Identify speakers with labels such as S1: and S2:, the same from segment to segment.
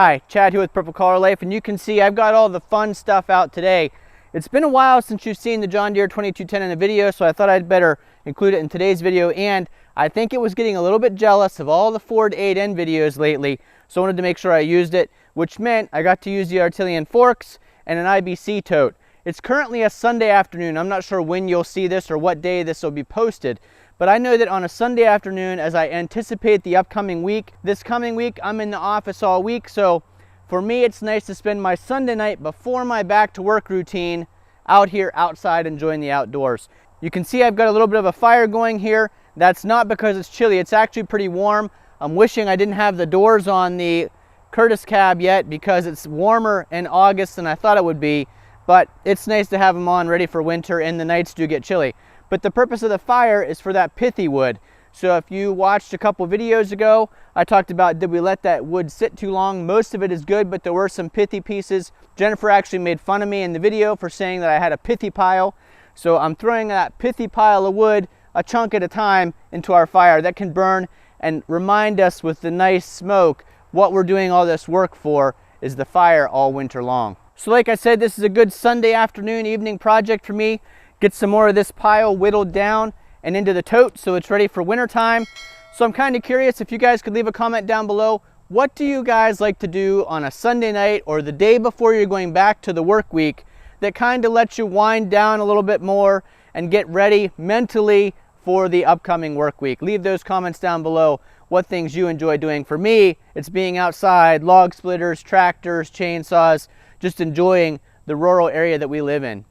S1: Hi, Chad here with Purple Collar Life, and you can see I've got all the fun stuff out today. It's been a while since you've seen the John Deere 2210 in a video, so I thought I'd better include it in today's video, and I think it was getting a little bit jealous of all the Ford 8N videos lately, so I wanted to make sure I used it, which meant I got to use the Artillian forks and an IBC tote. It's currently a Sunday afternoon. I'm not sure when you'll see this or what day this will be posted, but I know that on a Sunday afternoon, as I anticipate the upcoming week, this coming week I'm in the office all week, so for me it's nice to spend my Sunday night before my back to work routine out here outside enjoying the outdoors. You can see I've got a little bit of a fire going here. That's not because it's chilly, it's actually pretty warm. I'm wishing I didn't have the doors on the Curtis cab yet because it's warmer in August than I thought it would be, but it's nice to have them on ready for winter, and the nights do get chilly. But the purpose of the fire is for that pithy wood. So if you watched a couple videos ago, I talked about did we let that wood sit too long. Most of it is good, but there were some pithy pieces. Jennifer actually made fun of me in the video for saying that I had a pithy pile. So I'm throwing that pithy pile of wood a chunk at a time into our fire that can burn and remind us with the nice smoke what we're doing all this work for is the fire all winter long. So like I said, this is a good Sunday afternoon, evening project for me. Get some more of this pile whittled down and into the tote so it's ready for winter time. So I'm kind of curious if you guys could leave a comment down below. What do you guys like to do on a Sunday night or the day before you're going back to the work week that kind of lets you wind down a little bit more and get ready mentally for the upcoming work week? Leave those comments down below what things you enjoy doing. For me, it's being outside, log splitters, tractors, chainsaws, just enjoying the rural area that we live in.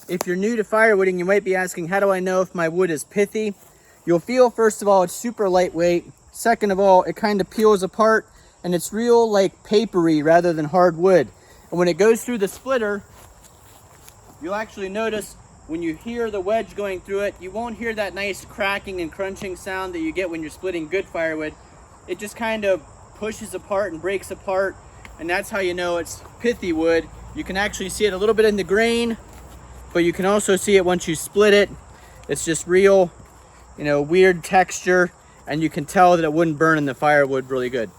S1: If you're new to firewooding, you might be asking, how do I know if my wood is pithy? You'll feel, first of all, it's super lightweight. Second of all, it kind of peels apart and it's real like papery rather than hard wood. And when it goes through the splitter, you'll actually notice when you hear the wedge going through it, you won't hear that nice cracking and crunching sound that you get when you're splitting good firewood. It just kind of pushes apart and breaks apart, and that's how you know it's pithy wood. You can actually see it a little bit in the grain, but you can also see it once you split it. It's just real, weird texture, and you can tell that it wouldn't burn in the firewood really good.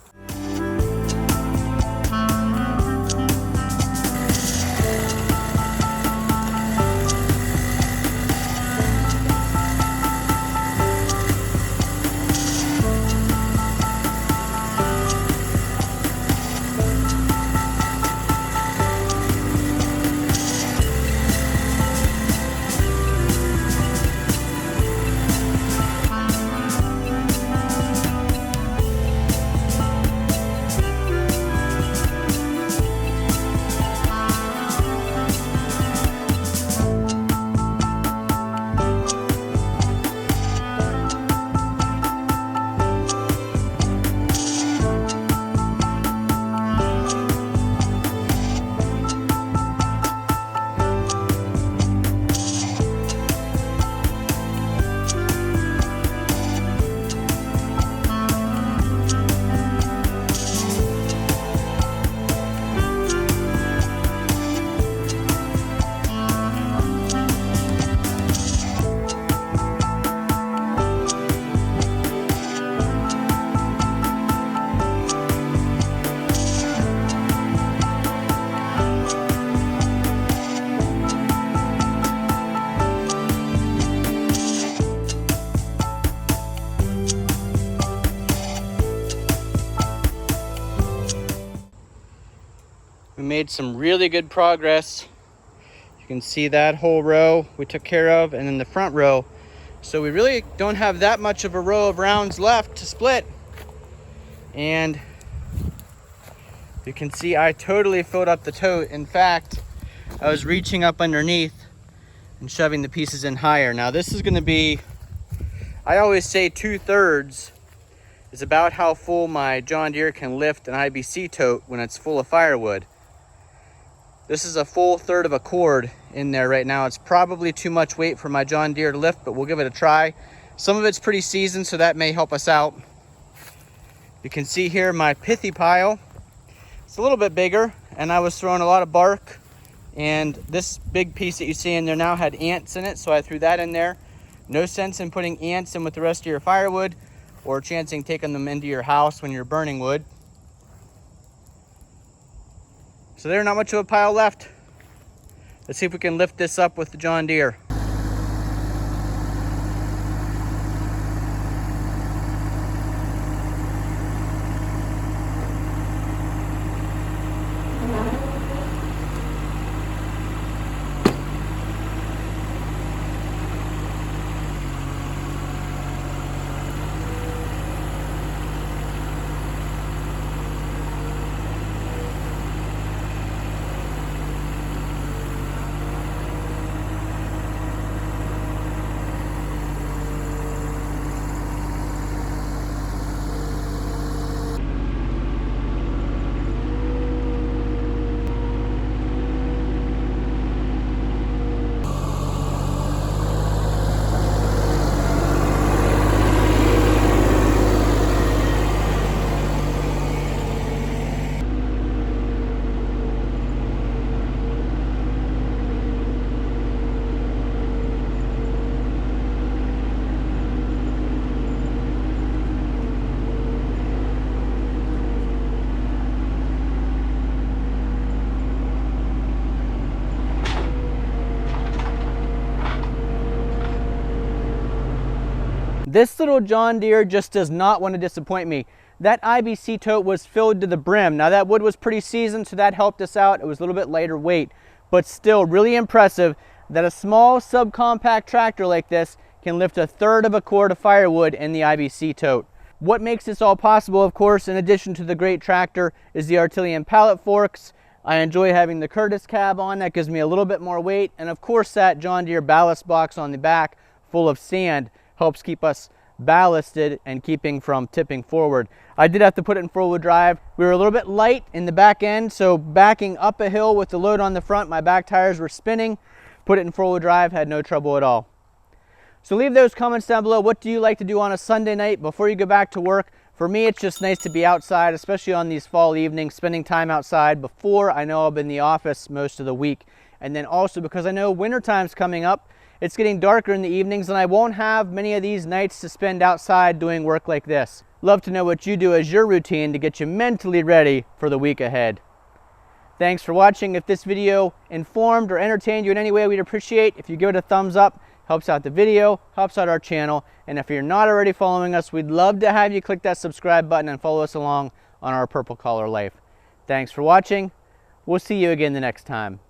S1: We made some really good progress. You can see that whole row we took care of, and then the front row. So we really don't have that much of a row of rounds left to split. And you can see I totally filled up the tote. In fact, I was reaching up underneath and shoving the pieces in higher. Now this is gonna be, I always say 2/3 is about how full my John Deere can lift an IBC tote when it's full of firewood. This is a full 1/3 of a cord in there right now. It's probably too much weight for my John Deere to lift, but we'll give it a try. Some of it's pretty seasoned, so that may help us out. You can see here my Pithy pile. It's a little bit bigger, and I was throwing a lot of bark, and this big piece that you see in there now had ants in it, so I threw that in there. No sense in putting ants in with the rest of your firewood or chancing taking them into your house when you're burning wood. So there's not much of a pile left. Let's see if we can lift this up with the John Deere. This little John Deere just does not want to disappoint me. That IBC tote was filled to the brim. Now that wood was pretty seasoned, so that helped us out. It was a little bit lighter weight, but still really impressive that a small subcompact tractor like this can lift 1/3 of a cord of firewood in the IBC tote. What makes this all possible, of course, in addition to the great tractor, is the Artillian pallet forks. I enjoy having the Curtis cab on. That gives me a little bit more weight. And of course that John Deere ballast box on the back full of sand helps keep us ballasted and keeping from tipping forward. I did have to put it in 4-wheel drive. We were a little bit light in the back end, so backing up a hill with the load on the front, my back tires were spinning. Put it in 4-wheel drive, had no trouble at all. So leave those comments down below. What do you like to do on a Sunday night before you go back to work? For me, it's just nice to be outside, especially on these fall evenings, spending time outside before I know I'll be in the office most of the week. And then also because I know wintertime's coming up, it's getting darker in the evenings and I won't have many of these nights to spend outside doing work like this. Love to know what you do as your routine to get you mentally ready for the week ahead. Thanks for watching. If this video informed or entertained you in any way, we'd appreciate if you give it a thumbs up. Helps out the video, helps out our channel. And if you're not already following us, we'd love to have you click that subscribe button and follow us along on our purple collar life. Thanks for watching. We'll see you again the next time.